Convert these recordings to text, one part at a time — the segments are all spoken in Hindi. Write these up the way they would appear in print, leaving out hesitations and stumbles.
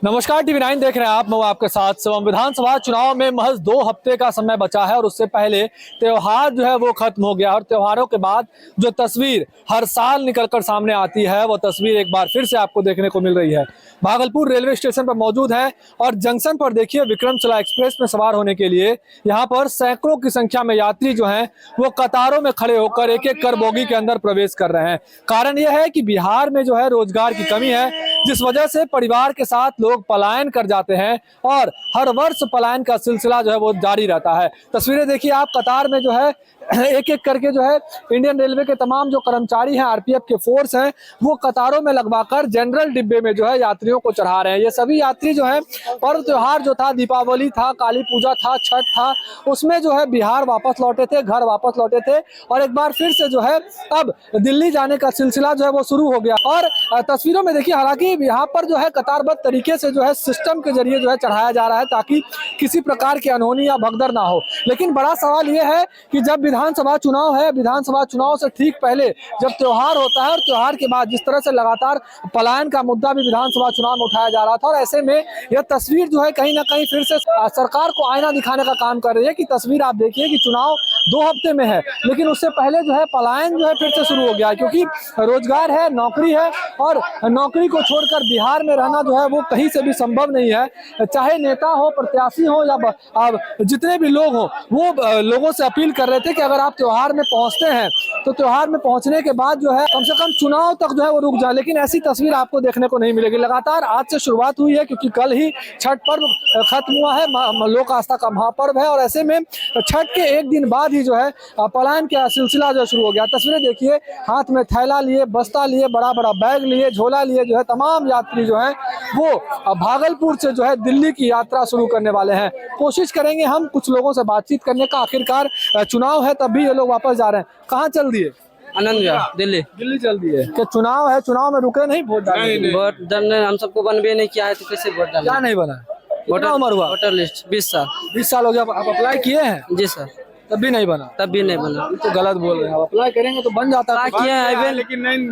नमस्कार, टीवी9 देख रहे हैं आप। मैं आपके साथ शिवम। विधानसभा चुनाव में महज 2 हफ्ते का समय बचा है और उससे पहले त्योहार जो है वो खत्म हो गया और त्योहारों के बाद जो तस्वीर हर साल निकलकर सामने आती है वो तस्वीर एक बार फिर से आपको देखने को मिल रही है। भागलपुर रेलवे स्टेशन पर मौजूद है और जंक्शन पर देखिए विक्रमशिला एक्सप्रेस में सवार होने के लिए यहाँ पर सैकड़ों की संख्या में यात्री जो हैं वो कतारों में खड़े होकर एक एक कर बोगी के अंदर प्रवेश कर रहे हैं। कारण यह है कि बिहार में जो है रोजगार की कमी है, जिस वजह से परिवार के साथ लोग पलायन कर जाते हैं और हर वर्ष पलायन का सिलसिला जो है वो जारी रहता है। तस्वीरें देखिए आप, कतार में जो है एक एक करके जो है इंडियन रेलवे के तमाम जो कर्मचारी हैं, आरपीएफ के फोर्स हैं, वो कतारों में लगवाकर जनरल डिब्बे में जो है यात्रियों को चढ़ा रहे हैं। ये सभी यात्री जो है पर्व त्योहार जो था, दीपावली था, काली पूजा था, छठ था, उसमें जो है बिहार वापस लौटे थे, घर वापस लौटे थे और एक बार फिर से जो है अब दिल्ली जाने का सिलसिला जो है वो शुरू हो गया। और तस्वीरों में देखिए, हालांकि यहाँ पर जो है कतारबद्ध तरीके से जो है सिस्टम के जरिए जो है चढ़ाया जा रहा है ताकि किसी प्रकार की अनहोनी या भगदड़ ना हो। लेकिन बड़ा सवाल ये है कि जब विधानसभा चुनाव है, विधानसभा चुनाव से ठीक पहले जब त्योहार होता है और त्योहार के बाद जिस तरह से लगातार पलायन का मुद्दा भी विधानसभा चुनाव में उठाया जा रहा था, और ऐसे में यह तस्वीर जो है कहीं ना कहीं फिर से सरकार को आईना दिखाने का काम कर रही है कि तस्वीर आप देखिए कि चुनाव 2 हफ्ते में है, लेकिन उससे पहले जो है पलायन जो है फिर से शुरू हो गया है, क्योंकि रोजगार है, नौकरी है और नौकरी को छोड़कर बिहार में रहना जो है वो कहीं से भी संभव नहीं है। चाहे नेता हो, प्रत्याशी हो या जितने भी लोग हो, वो लोगों से अपील कर रहे थे कि अगर आप त्योहार में पहुंचते हैं तो त्योहार में पहुंचने के बाद जो है कम से कम चुनाव तक जो है वो रुक जाए, लेकिन ऐसी तस्वीर आपको देखने को नहीं मिलेगी। लगातार आज से शुरुआत हुई है क्योंकि कल ही छठ पर्व खत्म हुआ है, लोक आस्था का महापर्व है और ऐसे में छठ के एक दिन बाद ही जो है पलायन का सिलसिला जो शुरू हो गया। तस्वीरें देखिए, हाथ में थैला लिए, बस्ता लिए, बड़ा बड़ा बैग लिए, झोला लिए जो है तमाम यात्री जो है वो भागलपुर से जो है दिल्ली की यात्रा शुरू करने वाले हैं। कोशिश करेंगे हम कुछ लोगों से बातचीत करने का, आखिरकार चुनाव है तब भी ये लोग वापस जा रहे हैं। कहाँ चल दिए? आनंद विहार दिल्ली। दिल्ली चल दिए। क्या चुनाव है, चुनाव में रुके नहीं वोट डालने? वोट डालने हम सबको बनवे नहीं किया है तो कैसे वोट डालें? क्या नहीं बना? वोटर उम्र हुआ? वोटर लिस्ट 20 साल। 20 साल हो गया। आप अप्लाई किए हैं? जी सर। तब भी नहीं बना? तब भी नहीं बना। तो गलत बोल रहे हैं। आप अप्लाई करेंगे तो बन जाता है। किए हैं लेकिन नहीं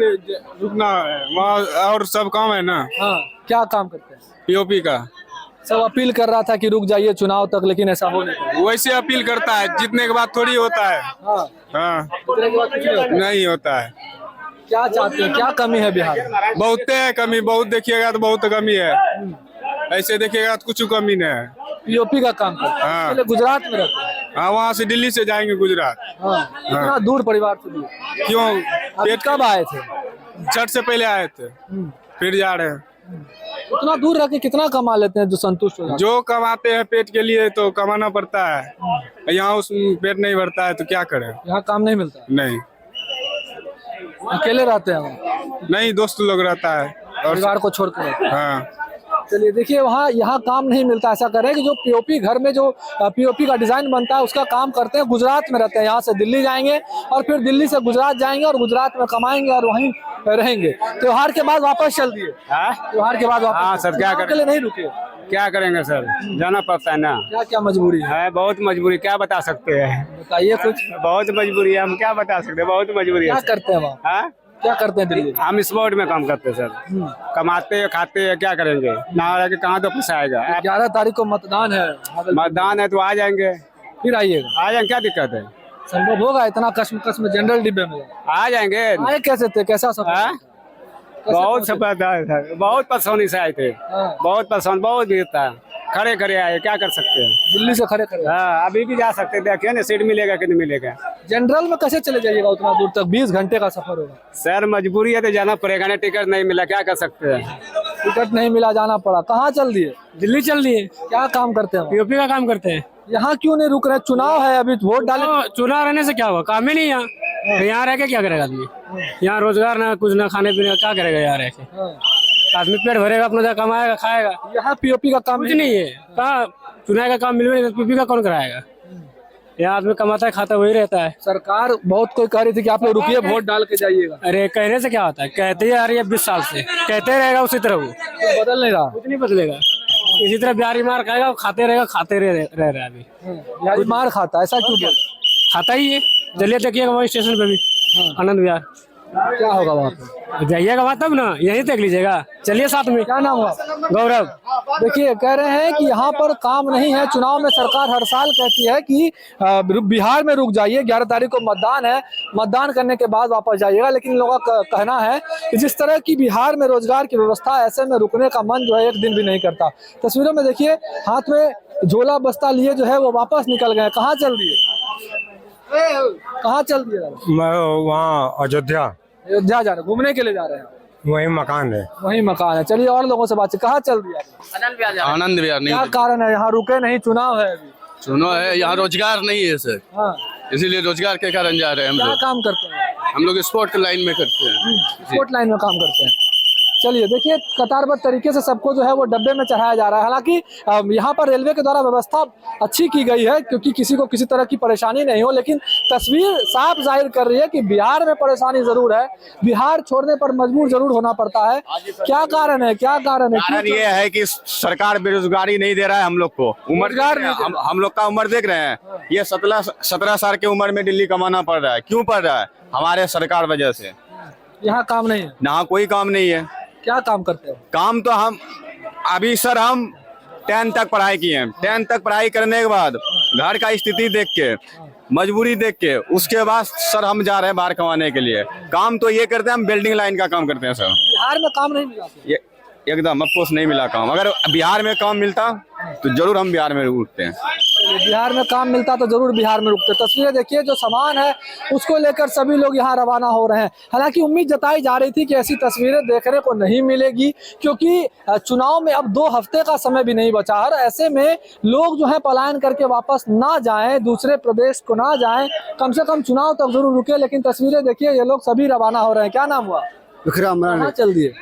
रुकना है वहाँ, और सब काम है ना। हाँ, क्या काम करते हैं? पीओपी का सब अपील कर रहा था कि रुक जाइए चुनाव तक, लेकिन ऐसा हो नहीं। वैसे अपील करता है, जीतने के बाद थोड़ी होता है। हाँ, हाँ, जीतने के बाद कुछ नहीं होता। नहीं होता है। क्या चाहते हैं, क्या कमी है बिहार में? बहुत है कमी, बहुत देखिएगा तो बहुत कमी है, ऐसे देखिएगा तो कुछ कमी नहीं है। पीओपी का काम करते हैं। हाँ। पहले गुजरात में रहते हैं। हाँ, वहाँ से दिल्ली से जाएंगे गुजरात। हाँ, इतना दूर परिवार से दूर। क्यों? पेट कब आए थे? छठ से पहले आए थे, फिर जा रहे हैं। उतना दूर रह के कितना कमा लेते हैं जो संतुष्ट हो जाते जो कमाते हैं पेट के लिए तो कमाना पड़ता है, यहाँ उस पेट नहीं भरता है तो क्या करें? हैं? यहाँ काम नहीं मिलता? नहीं, अकेले रहते हैं वहाँ? नहीं, दोस्त लोग रहता है और परिवार को छोड़कर रहते हैं। हाँ। चलिए देखिए, वहाँ यहाँ काम नहीं मिलता। ऐसा करें कि जो पीओपी घर में जो पीओपी का डिजाइन बनता है उसका काम करते हैं, गुजरात में रहते हैं, यहाँ से दिल्ली जाएंगे और फिर दिल्ली से गुजरात जाएंगे और गुजरात में कमाएंगे और वहीं रहेंगे। त्योहार के बाद वापस चल दिए? त्योहार के बाद वापस? हाँ सर, क्या करें? के लिए नहीं रुके? क्या करेंगे सर, जाना पड़ता है ना। क्या क्या मजबूरी है? बहुत मजबूरी, क्या बता सकते हैं? बताइए कुछ। बहुत मजबूरी है, हम क्या बता सकते हैं, बहुत मजबूरी क्या है। करते हैं वहाँ? हाँ? क्या करते हैं दिल्ली? हम इस बोर्ड में काम करते हैं सर, कमाते हैं, खाते हैं, क्या करेंगे? ना रह के कहाँ तो पैसा आएगा। 11 तारीख को मतदान है, मतदान है तो आ जाएंगे, फिर आइएगा। आ जाएंगे, क्या दिक्कत है? संभव होगा इतना कश्म कश्म जनरल डिब्बे में? आ जाएंगे। आए कैसे थे, कैसा सफर? हाँ? बहुत सफर था, बहुत परेशानी से आए थे, हाँ। बहुत परेशान, बहुत भीड़ था, खड़े खड़े आए, क्या कर सकते हैं? दिल्ली से खड़े खड़े? हाँ, अभी भी जा सकते हैं, देखिए ना सीट मिलेगा कि नहीं मिलेगा। जनरल में कैसे चले जाइएगा उतना दूर तक? 20 घंटे का सफर होगा। सर मजबूरी है तो जाना पड़ेगा ना, टिकट नहीं मिला, क्या कर सकते हैं? टिकट नहीं मिला, जाना पड़ा। कहाँ चल दिए? दिल्ली चल दिए। क्या काम करते हैं? पीओपी का काम करते हैं। यहाँ क्यों नहीं रुक रहे? चुनाव है, अभी वोट डाले। चुनाव रहने से क्या हुआ? काम ही नहीं यहाँ। यहाँ रह के क्या करेगा आदमी? यहाँ रोजगार ना, कुछ ना, खाने पीने का क्या करेगा यहाँ रह के? आदमी पेट भरेगा, अपना कमाएगा, खाएगा। यहाँ पीओपी का काम कुछ नहीं है। कहाँ चुनाव का काम मिलवे नहीं, पीओपी का कौन कराएगा? यहाँ आदमी कमाता है, खाता वही रहता है। सरकार बहुत कोई कह रही थी कि आप लोग रुकिए, वोट डाल के जाइएगा। अरे कहने से क्या होता है? कहते ही आ रही है 20 साल से, कहते रहेगा उसी तरह, वो तो बदल नहीं रहा। कुछ नहीं बदलेगा। इसी तरह बिहारी मार खाएगा, खाते रहेगा, खाते रह रहा है अभी। बिहारी मार खाता है, ऐसा क्यों बोल? खाता ही है। चलिए देखिएगा वही स्टेशन पे भी, आनंद विहार। क्या होगा वहाँ पे? जाइएगा वहाँ तब ना, यहीं देख लीजिएगा। चलिए साथ में। क्या नाम हुआ? गौरव। देखिए, कह रहे हैं कि यहाँ पर काम नहीं है। चुनाव में सरकार हर साल कहती है कि बिहार में रुक जाइए, 11 तारीख को मतदान है, मतदान करने के बाद वापस जाइएगा। लेकिन इन लोगों का कहना है कि जिस तरह की बिहार में रोजगार की व्यवस्था, ऐसे में रुकने का मन जो है एक दिन भी नहीं करता। तस्वीरों में देखिए, हाथ में झोला बस्ता लिए जो है वो वापस निकल गए। कहाँ चल रही है? कहाँ चल रही है? मैं वहाँ अयोध्या, अयोध्या जा रहे, घूमने के लिए जा रहे हैं? वही मकान है। वही मकान है। चलिए और लोगों से बातचीत। कहाँ चल रही है? आनंद विहार नहीं। क्या कारण है यहाँ रुके नहीं? चुनाव है अभी। सुनो है, यहाँ रोजगार नहीं है सर, हाँ, इसीलिए रोजगार के कारण जा रहे हैं हम क्या लोग। काम करते हैं? हम लोग स्पोर्ट के लाइन में करते हैं। स्पोर्ट लाइन में काम करते हैं। चलिए देखिए, कतारबद्ध तरीके से सबको जो है वो डब्बे में चढ़ाया जा रहा है। हालांकि यहाँ पर रेलवे के द्वारा व्यवस्था अच्छी की गई है क्योंकि किसी को किसी तरह की परेशानी नहीं हो, लेकिन तस्वीर साफ जाहिर कर रही है कि बिहार में परेशानी जरूर है, बिहार छोड़ने पर मजबूर जरूर होना पड़ता है। क्या कारण है? क्या कारण है? कारण ये है कि सरकार बेरोजगारी नहीं दे रहा है हम लोग को। रोजगार नहीं दे हम लोग का उम्र देख रहे हैं, ये 17 साल की उम्र में दिल्ली कमाना पड़ रहा है। क्यों पड़ रहा है? हमारे सरकार वजह से। यहाँ काम नहीं है। ना कोई काम नहीं है। क्या काम करते हो? काम तो हम अभी सर हम 10 तक पढ़ाई किए हैं। 10 तक पढ़ाई करने के बाद घर का स्थिति देख के, मजबूरी देख के, उसके बाद सर हम जा रहे हैं बाहर कमाने के लिए। काम तो ये करते हैं, हम बिल्डिंग लाइन का काम करते हैं सर। बिहार में काम नहीं मिला? ये एकदम अफकोर्स नहीं मिला काम। अगर बिहार में काम मिलता तो जरूर हम बिहार में उठते हैं। बिहार में काम मिलता तो जरूर बिहार में रुकते। तस्वीरें देखिए, जो सामान है उसको लेकर सभी लोग यहाँ रवाना हो रहे हैं। हालांकि उम्मीद जताई जा रही थी कि ऐसी तस्वीरें देखने को नहीं मिलेगी क्योंकि चुनाव में अब 2 हफ्ते का समय भी नहीं बचा है। ऐसे में लोग जो है पलायन करके वापस ना जाएं, दूसरे प्रदेश को ना जाएं, कम से कम चुनाव तक जरूर रुके। लेकिन तस्वीरें देखिए, ये लोग सभी रवाना हो रहे हैं। क्या नाम हुआ? कहाँ चल दिए?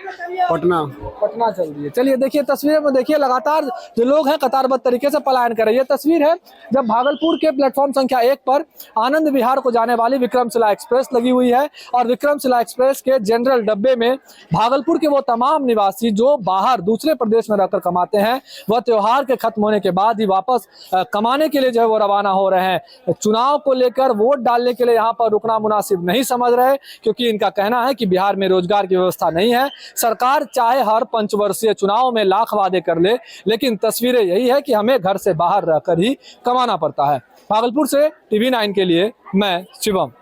पटना चल रही है। चलिए देखिए, तस्वीर में देखिए, लगातार जो लोग हैं कतारबद्ध तरीके से पलायन कर रहे हैं। ये तस्वीर है जब भागलपुर के प्लेटफॉर्म संख्या 1 पर आनंद विहार को जाने वाली विक्रमशिला एक्सप्रेस लगी हुई है और विक्रमशिला एक्सप्रेस के जनरल डब्बे में भागलपुर के वो तमाम निवासी जो बाहर दूसरे प्रदेश में रहकर कमाते हैं, वह त्योहार के खत्म होने के बाद ही वापस कमाने के लिए जो है वो रवाना हो रहे हैं। चुनाव को लेकर वोट डालने के लिए यहाँ पर रुकना मुनासिब नहीं समझ रहे क्योंकि इनका कहना है कि बिहार में रोजगार की व्यवस्था नहीं है। सरकार चाहे हर पंचवर्षीय चुनाव में लाख वादे कर ले, लेकिन तस्वीरें यही है कि हमें घर से बाहर रहकर ही कमाना पड़ता है। भागलपुर से TV9 के लिए मैं शिवम।